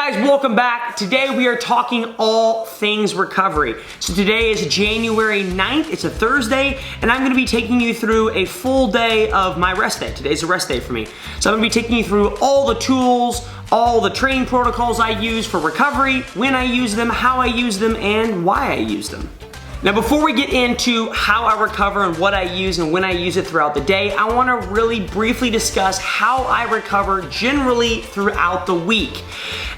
guys, welcome back. Today we are talking all things recovery. So today is January 9th, it's a Thursday, and I'm gonna be taking you through a full day of my rest day. Today's a rest day for me. So I'm gonna be taking you through all the tools, all the training protocols I use for recovery, when I use them, how I use them, and why I use them. Now before we get into how I recover and what I use and when I use it throughout the day, I want to really briefly discuss how I recover generally throughout the week.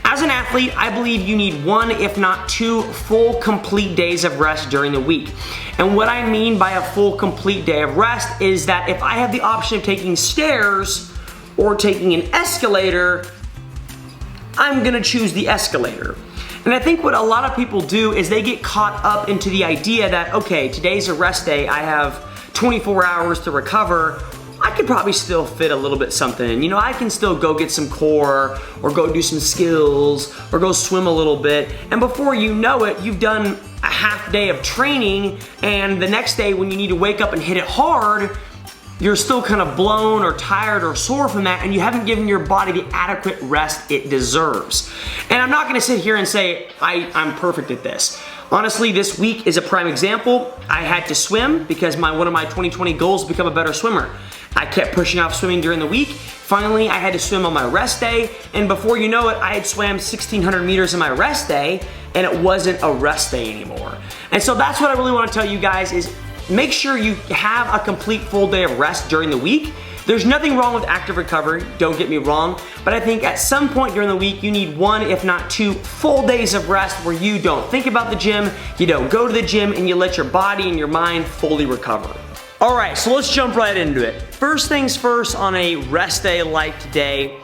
As an athlete, I believe you need one, if not two, full complete days of rest during the week. And what I mean by a full complete day of rest is that if I have the option of taking stairs or taking an escalator, I'm gonna choose the escalator. And I think what a lot of people do is they get caught up into the idea that, okay, today's a rest day, I have 24 hours to recover, I could probably still fit a little bit something in. You know, I can still go get some core, or go do some skills, or go swim a little bit, and before you know it, you've done a half day of training, and the next day when you need to wake up and hit it hard, you're still kind of blown or tired or sore from that, and you haven't given your body the adequate rest it deserves. And I'm not gonna sit here and say I'm perfect at this. Honestly, this week is a prime example. I had to swim because one of my 2020 goals is to become a better swimmer. I kept pushing off swimming during the week. Finally, I had to swim on my rest day, and before you know it, I had swam 1,600 meters on my rest day, and it wasn't a rest day anymore. And so that's what I really wanna tell you guys is, make sure you have a complete full day of rest during the week. There's nothing wrong with active recovery, don't get me wrong, but I think at some point during the week you need one, if not two, full days of rest where you don't think about the gym, you don't go to the gym, and you let your body and your mind fully recover. All right, so let's jump right into it. First things first, on a rest day like today,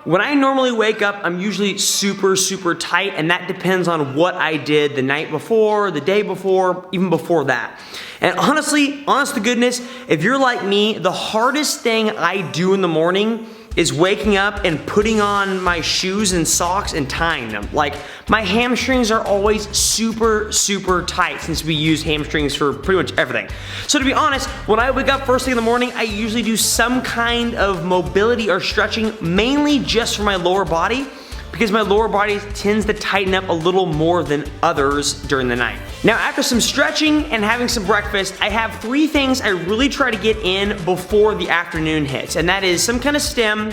when I normally wake up, I'm usually super tight, and that depends on what I did the night before, the day before, even before that. And honestly, honest to goodness, if you're like me, the hardest thing I do in the morning is waking up and putting on my shoes and socks and tying them. Like, my hamstrings are always super tight since we use hamstrings for pretty much everything. So to be honest, when I wake up first thing in the morning, I usually do some kind of mobility or stretching, mainly just for my lower body, because my lower body tends to tighten up a little more than others during the night. Now, after some stretching and having some breakfast, I have three things I really try to get in before the afternoon hits, and that is some kind of stem,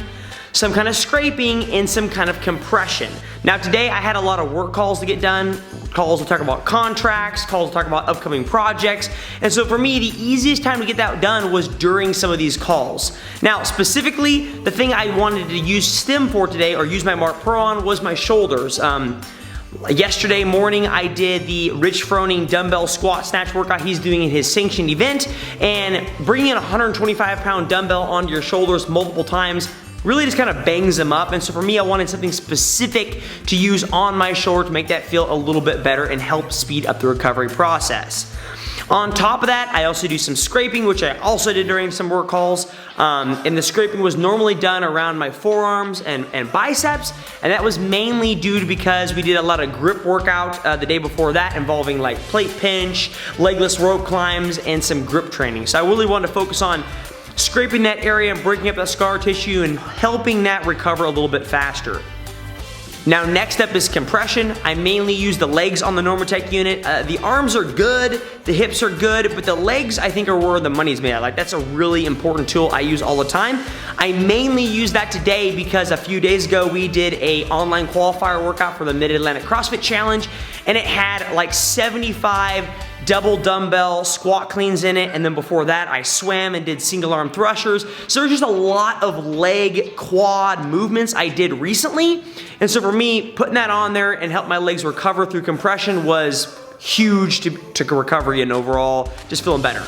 some kind of scraping, and some kind of compression. Now today I had a lot of work calls to get done, calls to talk about contracts, calls to talk about upcoming projects, and so for me, the easiest time to get that done was during some of these calls. Now specifically, the thing I wanted to use stem for today, or use my Mark Pro on, was my shoulders. Yesterday morning, I did the Rich Froning dumbbell squat snatch workout he's doing in his sanctioned event, and bringing a 125-pound dumbbell onto your shoulders multiple times really just kind of bangs them up. And so for me, I wanted something specific to use on my shoulder to make that feel a little bit better and help speed up the recovery process. On top of that, I also do some scraping, which I also did during some work calls. And the scraping was normally done around my forearms and biceps, and that was mainly due to because we did a lot of grip workout the day before that, involving like plate pinch, legless rope climbs, and some grip training. So I really wanted to focus on scraping that area and breaking up that scar tissue and helping that recover a little bit faster. Now next up is compression. I mainly use the legs on the Normatec unit. The arms are good, the hips are good, but the legs I think are where the money's made at. Like, that's a really important tool I use all the time. I mainly use that today because a few days ago we did a online qualifier workout for the Mid-Atlantic CrossFit Challenge, and it had like 75 double dumbbell squat cleans in it, and then before that I swam and did single arm thrusters. So there's just a lot of leg quad movements I did recently, and so for me, putting that on there and help my legs recover through compression was huge to recovery and overall just feeling better.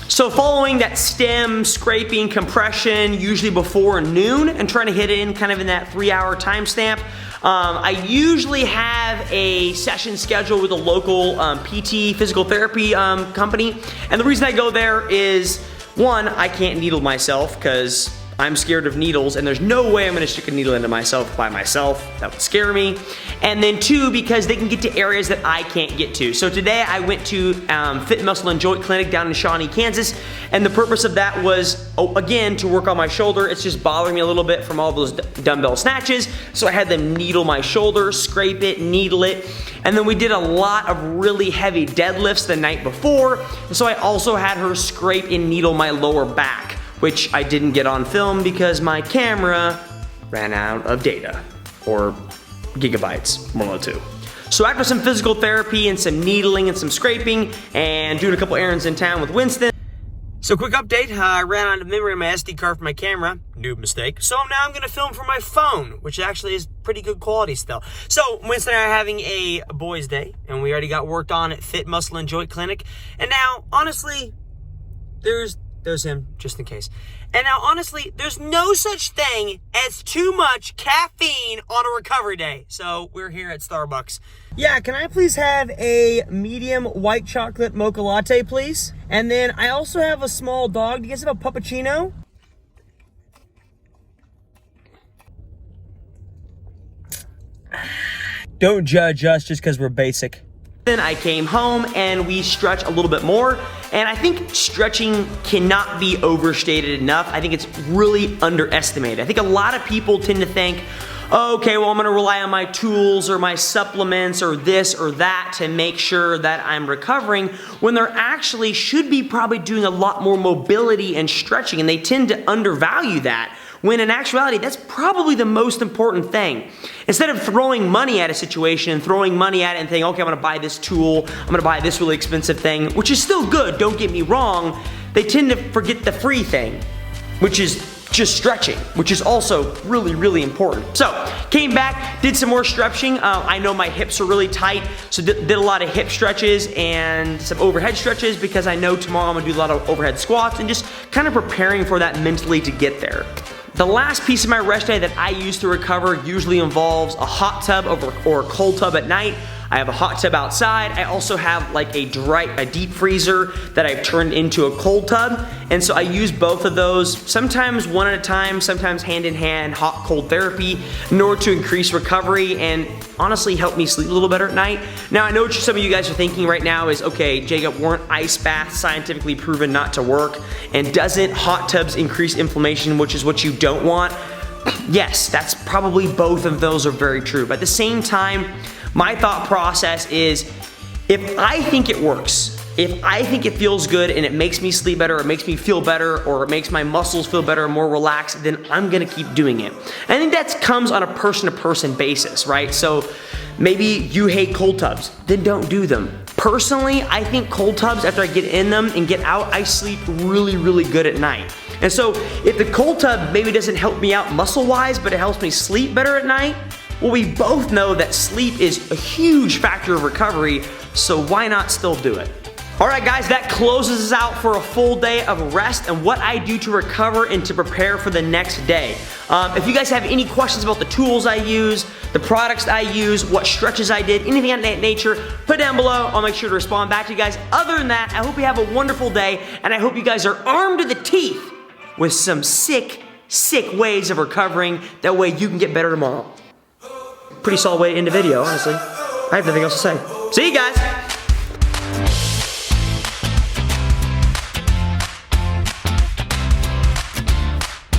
So following that stem, scraping, compression, usually before noon, and trying to hit it in kind of in that 3-hour timestamp, I usually have a session scheduled with a local PT, physical therapy company, and the reason I go there is, one, I can't needle myself because I'm scared of needles, and there's no way I'm gonna stick a needle into myself by myself. That would scare me. And then 2, because they can get to areas that I can't get to. So today I went to Fit Muscle and Joint Clinic down in Shawnee, Kansas, and the purpose of that was, again, to work on my shoulder. It's just bothering me a little bit from all those dumbbell snatches, so I had them needle my shoulder, scrape it, needle it, and then we did a lot of really heavy deadlifts the night before, so I also had her scrape and needle my lower back, which I didn't get on film because my camera ran out of data, or gigabytes, one of the two. So after some physical therapy and some needling and some scraping and doing a couple errands in town with Winston. So quick update, I ran out of memory on my SD card for my camera, noob mistake. So now I'm gonna film from my phone, which actually is pretty good quality still. So Winston and I are having a boys' day, and we already got worked on at Fit Muscle and Joint Clinic. And now, honestly, there's him, just in case. And now, honestly, there's no such thing as too much caffeine on a recovery day. So we're here at Starbucks. Yeah, can I please have a medium white chocolate mocha latte, please? And then I also have a small dog. Do you guys have a puppuccino? Don't judge us just because we're basic. Then I came home and we stretched a little bit more, and I think stretching cannot be overstated enough. I think it's really underestimated. I think a lot of people tend to think, okay, well, I'm gonna rely on my tools or my supplements or this or that to make sure that I'm recovering, when they're actually should be probably doing a lot more mobility and stretching, and they tend to undervalue that, when in actuality, that's probably the most important thing. Instead of throwing money at a situation and throwing money at it and thinking, okay, I'm gonna buy this tool, I'm gonna buy this really expensive thing, which is still good, don't get me wrong, they tend to forget the free thing, which is just stretching, which is also really, really important. So, came back, did some more stretching. I know my hips are really tight, so did a lot of hip stretches and some overhead stretches, because I know tomorrow I'm gonna do a lot of overhead squats and just kind of preparing for that mentally to get there. The last piece of my rest day that I use to recover usually involves a hot tub or a cold tub at night. I have a hot tub outside. I also have like a deep freezer that I've turned into a cold tub. And so I use both of those, sometimes one at a time, sometimes hand in hand, hot cold therapy, in order to increase recovery and honestly help me sleep a little better at night. Now I know what some of you guys are thinking right now is, okay, Jacob, weren't ice baths scientifically proven not to work? And doesn't hot tubs increase inflammation, which is what you don't want? Yes, that's probably both of those are very true. But at the same time, my thought process is, if I think it works, if I think it feels good and it makes me sleep better, or it makes me feel better, or it makes my muscles feel better and more relaxed, then I'm gonna keep doing it. I think that comes on a person-to-person basis, right? So maybe you hate cold tubs, then don't do them. Personally, I think cold tubs, after I get in them and get out, I sleep really, really good at night. And so if the cold tub maybe doesn't help me out muscle-wise, but it helps me sleep better at night, well, we both know that sleep is a huge factor of recovery, so why not still do it? All right, guys, that closes us out for a full day of rest and what I do to recover and to prepare for the next day. If you guys have any questions about the tools I use, the products I use, what stretches I did, anything of that nature, put down below. I'll make sure to respond back to you guys. Other than that, I hope you have a wonderful day, and I hope you guys are armed to the teeth with some sick ways of recovering. That way you can get better tomorrow. Pretty solid way to end the video, honestly. I have nothing else to say. See you guys!